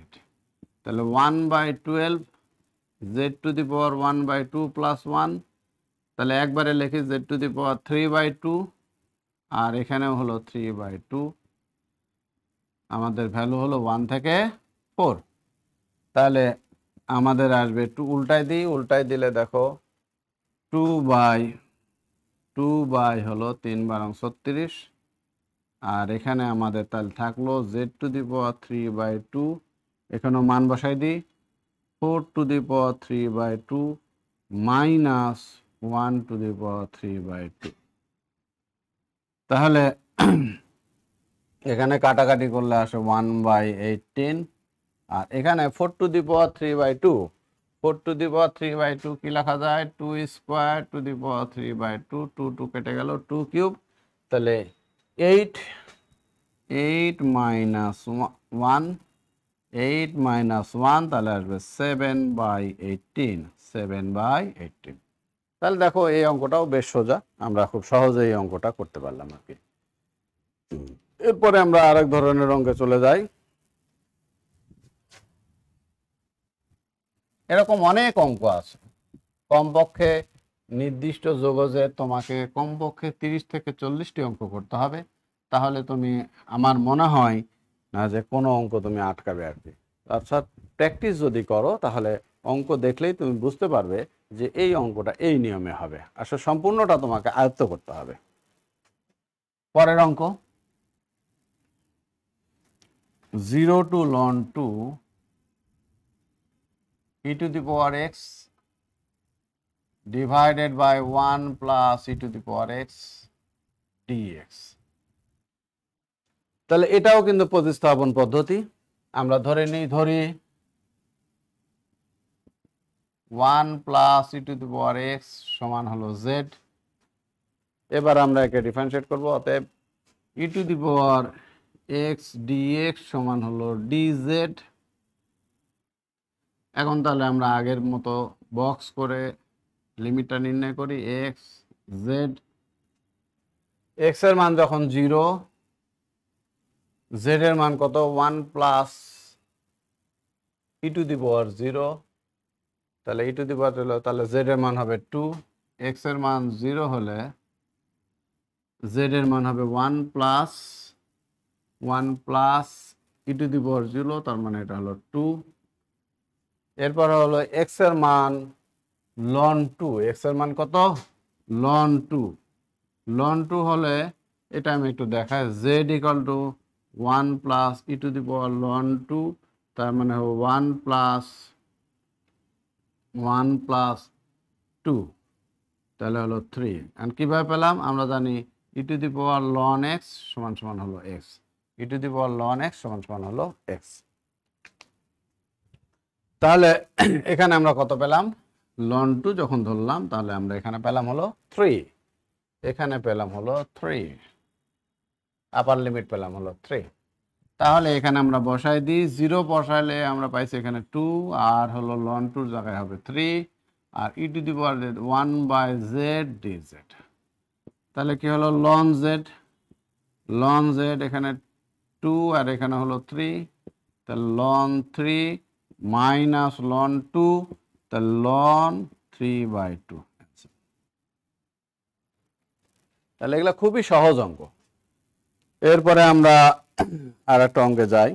তাহলে 1/12 z to the power 1/2 plus 1, তাহলে একবারে লিখি z টু দি পাওয়ার 3/2, আর এখানেও হলো 3/2। আমাদের ভ্যালু হলো 1 থেকে 4। তাহলে আমাদের আসবে 2, উল্টাই দিলে দেখো 2/2 হলো 3 × 36, আর এখানে আমাদের তাহলে থাকলো z টু দি পাওয়ার 3/2, এখানেও মান বসাই দিই 4 to the power 3/2 minus 1 to the power 3/2। তাহলে এখানে কাটাকাটি করলে আসে 1/18, আর এখানে 4 to the power 3/2, 4 to the power 3/2 কি লেখা যায়, 2 স্কোয়ার টু দি পাওয়ার 3/2, 2 2 কেটে গেল, 2 কিউব, তাহলে 8 - 1, তাহলে আসবে 7/18। তাহলে দেখো এই অঙ্কটাও বেশ সোজা, আমরা খুব সহজে এই অঙ্কটা করতে পারলাম আর কি। এরপরে আমরা আরেক ধরনের অঙ্কে চলে যাই। এরকম অনেক অঙ্ক আছে, কমপক্ষে নির্দিষ্ট যোগজে তোমাকে কমপক্ষে 30 থেকে 40টি অঙ্ক করতে হবে, তাহলে তুমি, আমার মনে হয় না যে কোনো অঙ্ক তুমি আটকাবে আর কি। অর্থাৎ প্র্যাকটিস যদি করো তাহলে অঙ্ক দেখলেই তুমি বুঝতে পারবে যে এই অঙ্কটা এই নিয়মে হবে। আসলে সম্পূর্ণটা তোমাকে আয়ত্ত করতে হবে। পরের অঙ্ক 0 to ln 2 e to the power x divided by 1 plus e to the power x dx। তাহলে এটাও কিন্তু প্রতিস্থাপন পদ্ধতি। আমরা ধরি 1 plus e to the power x সমান হলো জেড। এবার আমরা একে ডিফারেন্সিয়েট করব, অতএব e to the power x dx সমান হলো ডিজেড। এখন তাহলে আমরা আগের মতো বক্স করে লিমিটটা নির্ণয় করি। এক্স জেড, এক্স এর মান যখন 0, জেড এর মান কত 1 প্লাস ই টু দি পাওয়ার 0, তাহলে ই টু দি পাওয়ার হলো, তাহলে জেড এর মান হবে 2। এক্স এর মান 0 হলে জেড এর মান হবে 1 প্লাস ই টু দি পাওয়ার 0, তার মানে এটা হলো 2। এরপর হলো এক্স এর মান লন 2, এক্স এর মান কত লন 2, লন 2 হলে এটা আমি একটু দেখাই, Z equal to 1 plus e to the power loan 2, তার মানে 1 প্লাস 2, তাহলে হলো 3। আর কিভাবে পেলাম আমরা জানি e to the power ln x সমান সমান হলো x, e to the power ln x সমান সমান হলো এক্স। তাহলে এখানে আমরা কত পেলাম, লন 2 যখন ধরলাম তাহলে আমরা এখানে পেলাম হলো 3, এখানে পেলাম হলো 3, আপার লিমিট পেলাম হলো 3। তাহলে এখানে আমরা বসাই দিই, 0 বসাইলে আমরা পাইছি এখানে 2, আর হলো লন 2 জায়গায় হবে 3, আর e to the power 1 by z dz. তাহলে কি হলো লন জেড এখানে 2 আর এখানে হলো 3, তাহলে লন 3 মাইনাস লন 2, তাহলে লন 3/2। তাহলে এগুলো খুবই সহজ অঙ্ক। এরপরে আমরা আর একটা অঙ্কে যাই।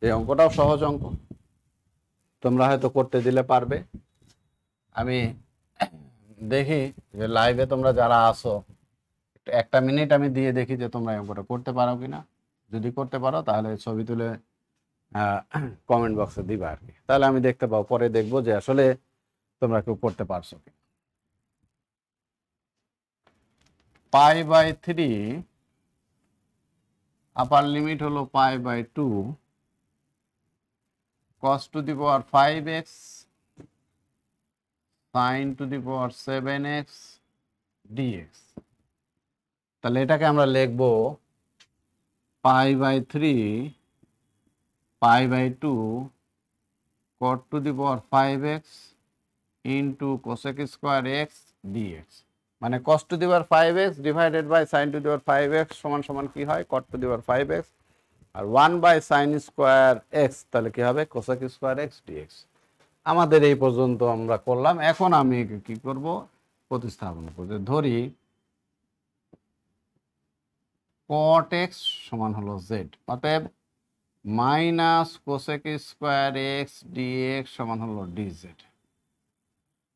এই অঙ্কটাও সহজ অঙ্ক, তোমরা হয়তো করতে দিলে পারবে। আমি দেখি যে লাইভে তোমরা যারা আসো একটা মিনিট আমি দিয়ে দেখি যে তোমরা এই অঙ্কটা করতে পারো কিনা। যদি করতে পারো তাহলে ছবি তুলে কমেন্ট বক্সে দিবা আর কি, তাহলে আমি দেখতে পাবো, পরে দেখবো যে আসলে তোমরা কেউ করতে পারছো কি। π/3 আপার লিমিট হলো π/2 cos to the power 5x sin to the power 7x dx। তাহলে এটাকে আমরা লিখবো π/3 π/2 cot to the power 5x into cosec square x dx। মানে cos to the power 5x divided by sin to the power 5x সমান সমান কি হয় cot to the power 5x, আর 1 বাই sin স্কোয়ার x তাহলে কি হবে cosec square x dx। আমাদের এই পর্যন্ত আমরা করলাম। এখন আমি কি করব, প্রতিস্থাপন করব। ধরি cot x সমান হলো z, অতএব minus cosec square x dx সমান হলো dz,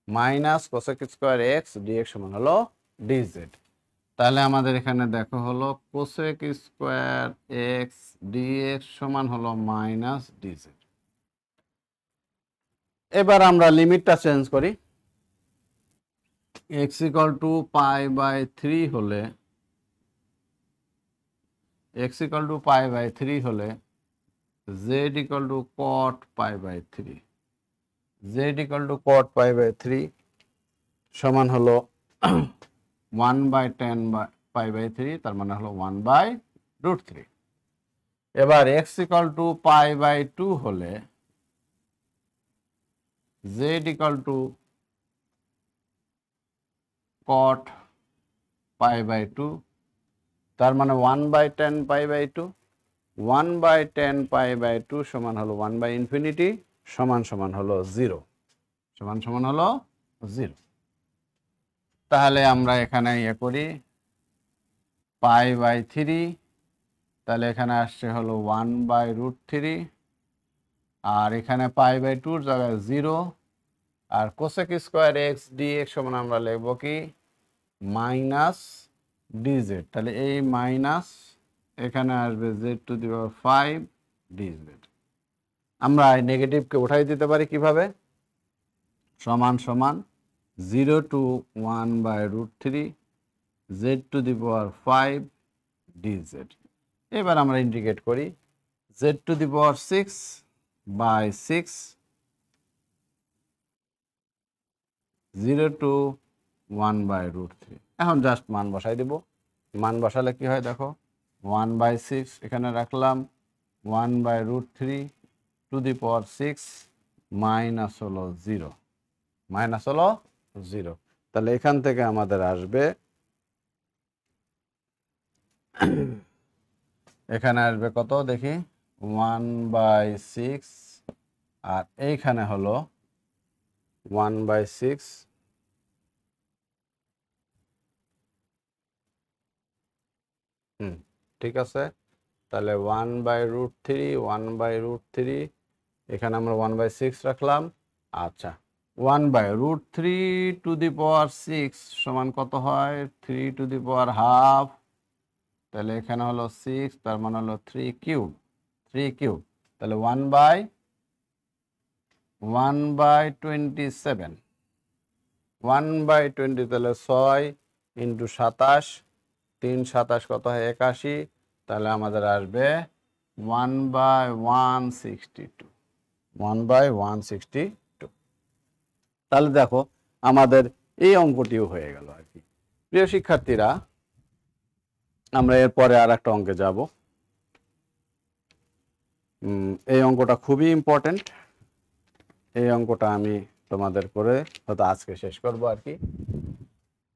minus cosec square x dx সমান হলো dz। তাহলে আমাদের এখানে দেখো হলো cosec স্কোয়ার x dx সমান হলো মাইনাস dz। এবার আমরা লিমিটটা চেঞ্জ করি, x ইকুয়াল টু π/3 হলে x ইকুয়াল টু π/3 হলে z equal to cot π/3, z equal to cot π/3 সমান হলো 1/10 π/3, তার মানে হলো 1/√3। এবার x ইকুয়াল টু π/2 হলে z ইকুয়াল টু cot π/2, তার মানে 1/10 π/2, 1/10 π/2 সমান হলো 1/∞ সমান সমান হলো 0, সমান সমান হলো 0। তাহলে আমরা এখানে ইয়ে করি π/3, তাহলে এখানে আসছে হলো 1/√3, আর এখানে π/2 জায়গায় 0, আর cosec স্কোয়ার x dx সমান আমরা লিখব কি মাইনাস dz। তাহলে এই মাইনাস এখানে আসবে z to the power 5 dz। আমরা নেগেটিভকে উঠাই দিতে পারি কিভাবে, সমান সমান 0 to 1/√3 z to the power 5 dz। এবার আমরা ইন্টিগ্রেট করি, z to the power 6/6 0 to 1/√3। এখন জাস্ট মান বসাই দেব, মান বসালে কি হয় দেখো 1/6 এখানে রাখলাম, 1/√3 টু দি পাওয়ার 6 মাইনাস হলো 0, মাইনাস হলো 0। তাহলে এখান থেকে আমাদের আসবে এখানে আসবে কত দেখি 1/6, আর এইখানে হলো 1/6 ঠিক আছে। তাহলে 1/√3 এখানে আমরা 1/6 রাখলাম। আচ্ছা 1/√3 টু দি পাওয়ার 6 সমান কত হয় 3 টু দি পাওয়ার হাফ তাহলে এখানে হলো 6, তার মানে হলো 3 কিউব, 3 কিউব, তাহলে 1/27, 1/20, তাহলে 6 ইন্টু 27, 3 27 কত হয় 81, তাহলে আমাদের আসবে 1/162, 1/162। তাহলে দেখো আমাদের এই অঙ্কটিও হয়ে গেল আর কি। প্রিয় শিক্ষার্থীরা, আমরা এরপরে আর একটা অঙ্কে যাব। এই অঙ্কটা খুবই ইম্পর্টেন্ট। এই অঙ্কটা আমি তোমাদের করে হয়তো আজকে শেষ করব আর কি।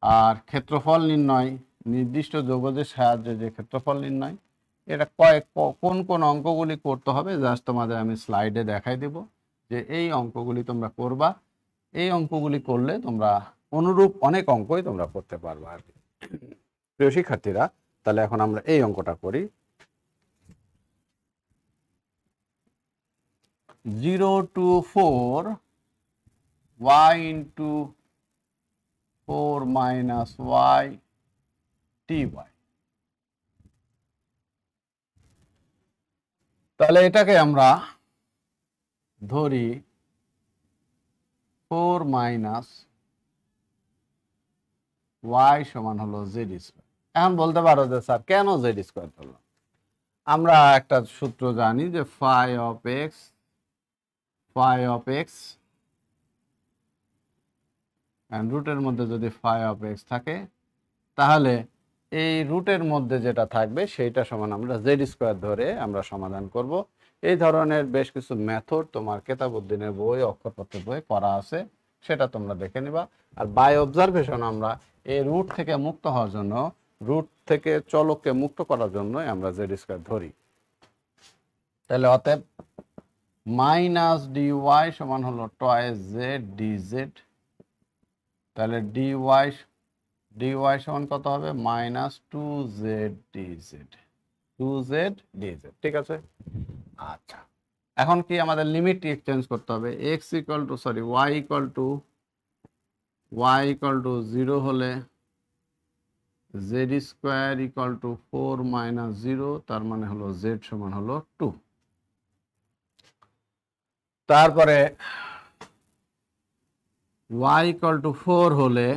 আর ক্ষেত্রফল নির্ণয়, নির্দিষ্ট যৌগজের সাহায্যে যে ক্ষেত্রফল নির্ণয়, এটা কোন কোন অঙ্কগুলি করতে হবে জাস্ট তোমাদের আমি স্লাইডে দেখাই দেব যে এই অঙ্কগুলি তোমরা করবা। এই অঙ্কগুলি করলে তোমরা অনুরূপ অনেক অঙ্কই তোমরা করতে পারবে আর কি। প্রিয় শিক্ষার্থীরা, তাহলে এখন আমরা এই অঙ্কটা করি। 0 to 4 y into 4 minus y dy। তাহলে এটাকে আমরা ধরি 4 মাইনাস y সমান হলো z স্কয়ার। এখন বলতে পারো যে স্যার কেন z স্কয়ার ধরলাম? আমরা একটা সূত্র জানি যে phi of x and রুটের মধ্যে যদি phi of x থাকে, তাহলে এই রুটের মধ্যে যেটা থাকবে সেইটা সমান আমরা z স্কয়ার ধরে আমরা সমাধান করব। এই ধরনের বেশ কিছু মেথড তোমার কেতাবউদ্দিনের বই, অক্ষরপত্রের বই করা আছে, সেটা তোমরা দেখে নিবা। আর বাই অবজারভেশন আমরা এই রুট থেকে মুক্ত হওয়ার জন্য, রুট থেকে চলককে মুক্ত করার জন্য আমরা z স্কয়ার ধরি। তাহলে অতএব মাইনাস dy সমান হলো টয়েস z dz। তাহলে dy সমান কত হবে? Minus 2z dz, 2z dz। ঠিক আছে? আচ্ছা, এখন কি আমাদের লিমিট এক্সচেঞ্জ করতে হবে। y ইকুয়াল টু 0 হলে z square equal to 4 minus 0, তার মানে হলো z সমান হলো 2। তারপরে y ইকুয়াল টু 4 হলে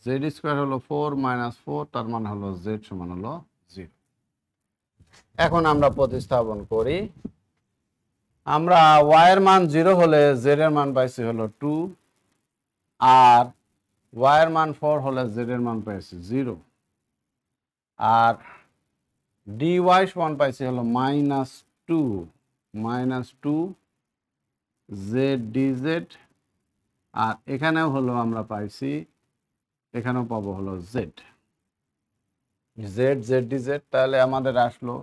z স্কয়ার হলো 4 মাইনাস 4, তার মানে হলো z সমান হলো 0। এখন আমরা প্রতিস্থাপন করি। আমরা y এর মান 0 হলে z এর মান পাইছি হলো 2, আর y এর মান 4 হলে z এর মান পাইছি 0, আর dy সমান পাইছি হলো মাইনাস 2 z dz, আর এখানেও হলো আমরা পাইছি, এখানেও পাবো হলো z dz। তাহলে আমাদের আসলো,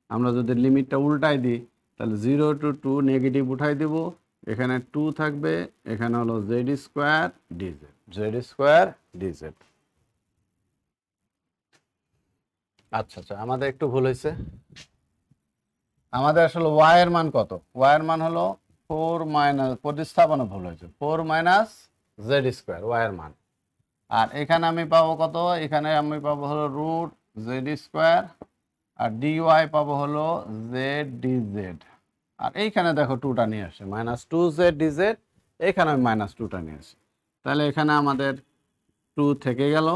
আমরা যদি লিমিটটা উল্টাই দিই তাহলে 0 to 2 নেগেটিভ উঠাই দেব, এখানে 2 থাকবে, এখানে হলো z স্কয়ার dz। আচ্ছা, আমাদের একটু ভুল হয়েছে। আমাদের আসলে y এর মান কত? y এর মান হলো 4 মাইনাস, প্রতিস্থাপনে ভুল হয়েছে, 4 মাইনাস z স্কয়ার y এর মান। আর এখানে আমি পাবো কত? এখানে আমি পাবো হলো রুট z স্কয়ার, আর dy পাবো হলো z dz। আর এইখানে দেখো 2টা নিয়ে আসে, মাইনাস 2z dz, এখানে আমি মাইনাস 2টা নিয়ে আসি। তাহলে এখানে আমাদের 2 থেকে গেল,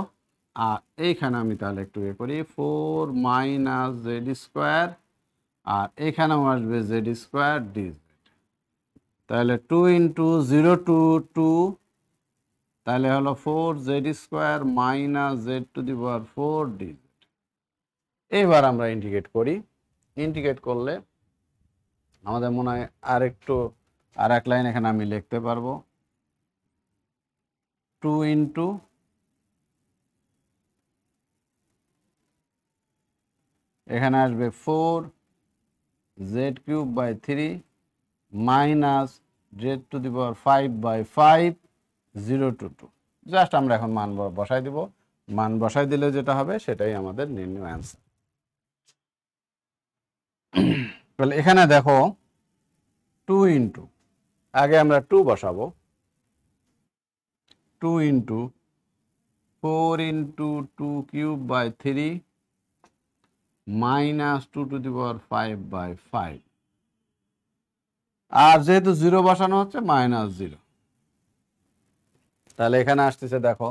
আর এইখানে আমি তাহলে একটু ইয়ে করি, 4 মাইনাস z স্কয়ার, আর এখানেও আসবে z স্কয়ার dz। তাহলে 2 ইন্টু 0 টু 2, তাহলে হলো 4z square minus z to the power 4 dz। এবার আমরা ইন্টিগ্রেট করি। ইন্টিগ্রেট করলে আমাদের মনে হয় আর এক লাইন এখানে আমি লিখতে পারবো, 2 ইন্টু এখানে আসবে 4z cube by 3 minus z to the power 5/5 0 to 2। Just আমরা এখন মান বসাই দিব, মান বসাই দিলে যেটা হবে সেটাই আমাদের নির্ণয় অ্যান্সার। তাহলে এখানে দেখো 2 ইন্টু, আগে আমরা 2 বসাবো, 2 ইন্টু 4 ইন্টু 2 কিউব বাই 3 -2^5/5, আর যেহেতু 0 বসানো হচ্ছে -0, তাহলে এখানে আসতেছে দেখো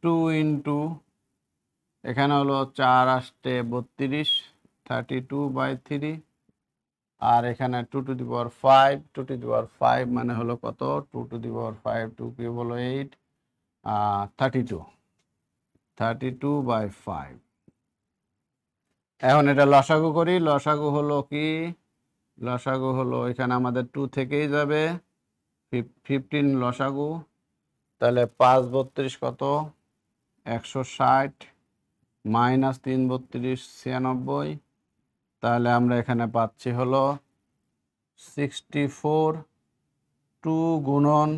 2 ইন্টু, এখানে হলো 4 আসতে 32, 32/3, আর এখানে 2^5 মানে হলো কত, 2^5, 2 কিউব হলো 8, 32/5। এখন এটা লসাগু করি, লসাগু হলো কি, লসাগু হলো এখানে আমাদের 2 থেকেই যাবে, 15 লসাগু, তাহলে 5×32 কত, 160, -3 32 96, তাহলে আমরা এখানে পাচ্ছি হলো 64, 2 গুণন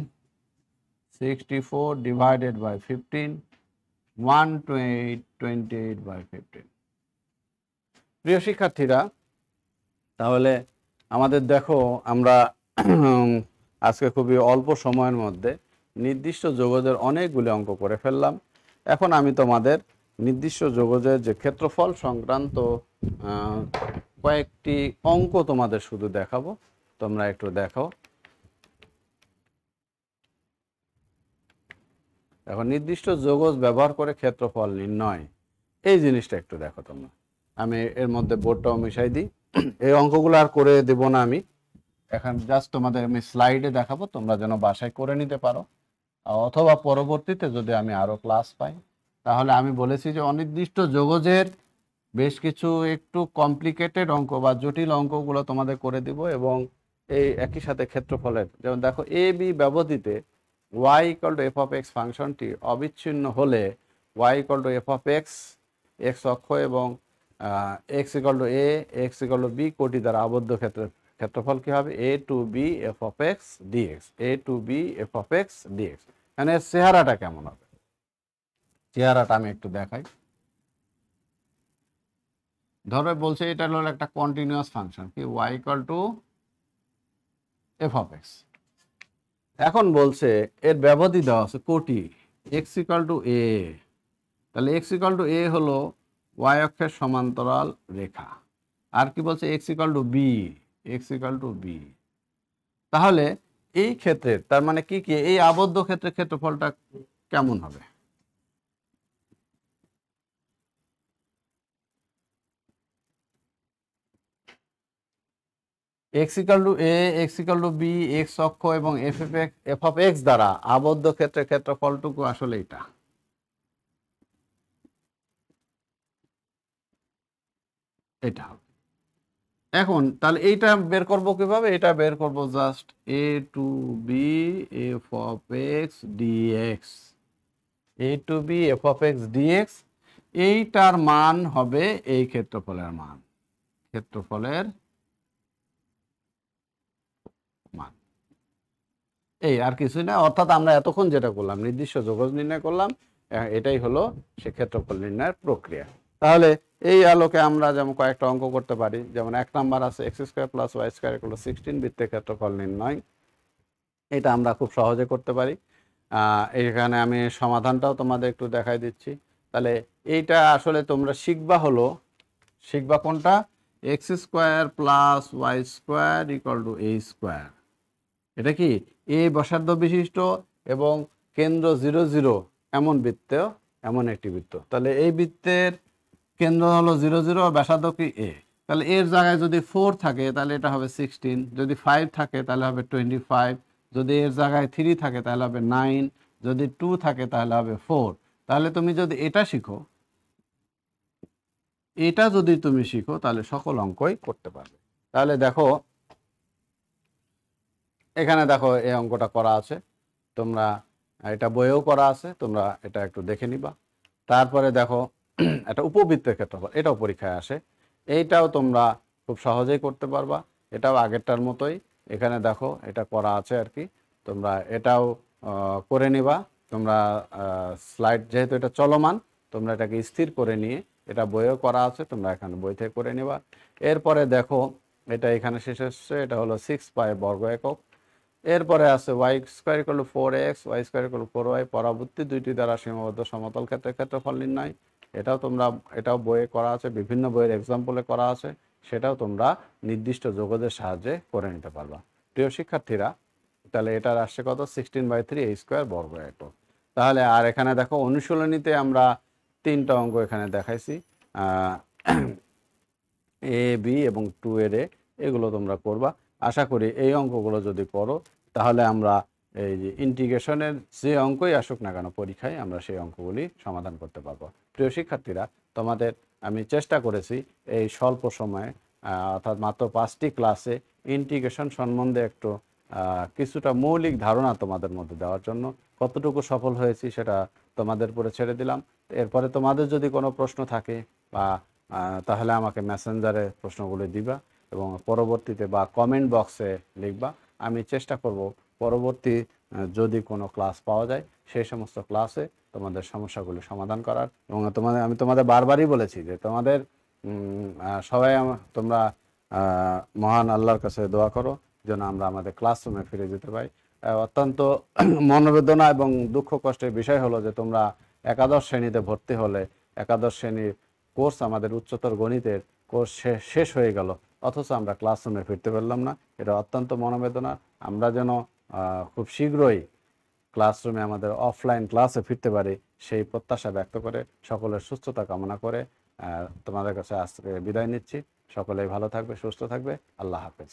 64 ডিভাইডেড বাই 15, 128/15। প্রিয় শিক্ষার্থীরা, তাহলে আমাদের দেখো আমরা আজকে খুবই অল্প সময়ের মধ্যে নির্দিষ্ট যোগজের অনেকগুলি অঙ্ক করে ফেললাম। এখন আমি তোমাদের নির্দিষ্ট যোগজের যে ক্ষেত্রফল সংক্রান্ত কয়েকটি অঙ্ক তোমাদের শুধু দেখাবো, তোমরা একটু দেখো। এখন নির্দিষ্ট যোগজ ব্যবহার করে ক্ষেত্রফল নির্ণয়, এই জিনিসটা একটু দেখো তোমরা। আমি এর মধ্যে বোর্ডটাও মিশাই দিই। এই অঙ্কগুলো আর করে দেব না আমি, এখন জাস্ট তোমাদের আমি স্লাইডে দেখাবো, তোমরা যেন বাসায় করে নিতে পারো, অথবা পরবর্তীতে যদি আমি আরও ক্লাস পাই। তাহলে আমি বলেছি যে অনির্দিষ্ট যোগজের বেশ কিছু একটু কমপ্লিকেটেড অঙ্ক বা জটিল অঙ্কগুলো তোমাদের করে দিব, এবং এই একই সাথে ক্ষেত্রফলের, যেমন দেখো এ বি ব্যবধিতে y = f(x) ফাংশনটি অবিচ্ছিন্ন হলে y = f(x), x অক্ষ এবং x = a, x = b কোটি দ্বারা আবদ্ধ ক্ষেত্রফল কি হবে, a to b f(x) dx, a to b f(x) dx। মানে এর চেহারাটা কেমন হবে, চেহারাটা আমি একটু দেখাই। ধরো বলছে এটা হলো একটা কন্টিনিউয়াস ফাংশন কি, y = f(x). এখন বলছে এর ব্যবধি দেওয়া আছে কোটি, x = a, তাহলে x = a হলো y অক্ষের সমান্তরাল রেখা। আর কি বলছে, x = b, x = b। তাহলে এই ক্ষেত্রে তার মানে কি কি, এই আবদ্ধ ক্ষেত্রের ক্ষেত্রফলটা কেমন হবে? x = a, x = b, x অক্ষ এবং f(x) দ্বারা আবদ্ধ ক্ষেত্রের ক্ষেত্রফলটুকু আসলে এটা। এটা এখন তাহলে এইটা বের করব কিভাবে, এটা বের করব just a to b f(x) dx, a to b f(x) dx, এইটার মান হবে এই ক্ষেত্রফলের মান, ক্ষেত্রফলের মান এই, আর কিছুই না। অর্থাৎ আমরা এতক্ষণ যেটা করলাম নির্দিষ্ট যোগজ নির্ণয় করলাম, এটাই হলো সে ক্ষেত্রফল নির্ণয়ের প্রক্রিয়া। তাহলে এই আলোকে আমরা যেমন কয়েকটা অঙ্ক করতে পারি, যেমন 1 নাম্বার আছে x² + y² = 16 বৃত্তের ক্ষেত্রফল নির্ণয়। এটা আমরা খুব সহজে করতে পারি। এখানে আমি সমাধানটাও তোমাদের একটু দেখাই দিচ্ছি। তাহলে এইটা আসলে তোমরা শিখবা কোনটা, x² + y² = a²। এটা কি a ব্যাসার্ধ বিশিষ্ট এবং কেন্দ্র 0 0 এমন বৃত্ত, এমন একটি বৃত্ত। তাহলে এই বৃত্তের কেন্দ্র হলো 0 0, ব্যাসার্ধ কি a, তাহলে এর জায়গায় যদি 4 থাকে তাহলে এটা হবে 16, যদি 5 থাকে তাহলে হবে 25, যদি এর জায়গায় 3 থাকে তাহলে হবে 9, যদি 2 থাকে তাহলে হবে 4। তাহলে তুমি যদি এটা শিখো, এটা যদি তুমি শিখো তাহলে সকল অঙ্কই করতে পারবে। তাহলে দেখো এখানে দেখো এই অঙ্কটা করা আছে, তোমরা এটা বইয়েও করা আছে, তোমরা এটা একটু দেখে নিবা। তারপরে দেখো একটা উপবৃত্তের ক্ষেত্রফল, এটাও পরীক্ষায় আসে, এইটাও তোমরা খুব সহজেই করতে পারবা, এটাও আগেরটার মতোই। এখানে দেখো এটা করা আছে আর কি, তোমরা এটাও করে নিবা। তোমরা স্লাইড যেহেতু এটা চলমান, তোমরা এটাকে স্থির করে নিয়ে, এটা বইয়েও করা আছে, তোমরা এখানে বই থেকে করে নিবা। এরপরে দেখো এটা এখানে শেষ হচ্ছে, এটা হলো 6 π বর্গ একক। এরপরে আছে y square equal to 4x y square equal to 4y পরবর্তী দুইটি দ্বারা সীমাবদ্ধ সমতল ক্ষেত্রের ক্ষেত্রফল নির্ণয়। এটাও বইয়ে করা আছে, বিভিন্ন বইয়ের এক্সাম্পলে করা আছে, সেটাও তোমরা নির্দিষ্ট যোগদের সাহায্যে করে নিতে পারবা। প্রিয় শিক্ষার্থীরা, তাহলে এটার আসছে কত 16/3 a স্কোয়ার বর্গ একক। তাহলে আর এখানে দেখো অনুশীলনীতে আমরা 3টা অঙ্ক এখানে দেখাইছি, এ বি এবং 2 এর এ, এগুলো তোমরা করবা। আশা করি এই অঙ্কগুলো যদি করো তাহলে আমরা এই যে ইন্টিগ্রেশনের যে অঙ্কই আসুক না কেন পরীক্ষায় আমরা সেই অঙ্কগুলি সমাধান করতে পারবো। প্রিয় শিক্ষার্থীরা, তোমাদের আমি চেষ্টা করেছি এই স্বল্প সময়ে অর্থাৎ মাত্র 5টি ক্লাসে ইন্টিগ্রেশন সম্বন্ধে একটু কিছুটা মৌলিক ধারণা তোমাদের মধ্যে দেওয়ার জন্য। কতটুকু সফল হয়েছি সেটা তোমাদের উপরে ছেড়ে দিলাম। এরপরে তোমাদের যদি কোনো প্রশ্ন থাকে বা তাহলে আমাকে মেসেঞ্জারে প্রশ্নগুলো দিবা এবং পরবর্তীতে বা কমেন্ট বক্সে লিখবা। আমি চেষ্টা করব পরবর্তী যদি কোনো ক্লাস পাওয়া যায় সেই সমস্ত ক্লাসে তোমাদের সমস্যাগুলি সমাধান করার। এবং আমি তোমাদের বারবারই বলেছি যে তোমাদের সবাই তোমরা মহান আল্লাহর কাছে দোয়া করো যেন আমরা আমাদের ক্লাসরুমে ফিরে যেতে পারি। অত্যন্ত মনোবেদনা এবং দুঃখ কষ্টের বিষয় হলো যে তোমরা একাদশ শ্রেণীতে ভর্তি হলে, একাদশ শ্রেণীর কোর্স আমাদের উচ্চতর গণিতের কোর্স শেষ হয়ে গেল, অথচ আমরা ক্লাসরুমে ফিরতে পারলাম না। এটা অত্যন্ত মনোবেদনা। আমরা যেন খুব শীঘ্রই ক্লাসরুমে আমাদের অফলাইন ক্লাসে ফিরতে পারি সেই প্রত্যাশা ব্যক্ত করে সকলের সুস্থতা কামনা করে তোমাদের কাছে আজকে বিদায় নিচ্ছি। সকলেই ভালো থাকবে, সুস্থ থাকবে। আল্লাহ হাফেজ।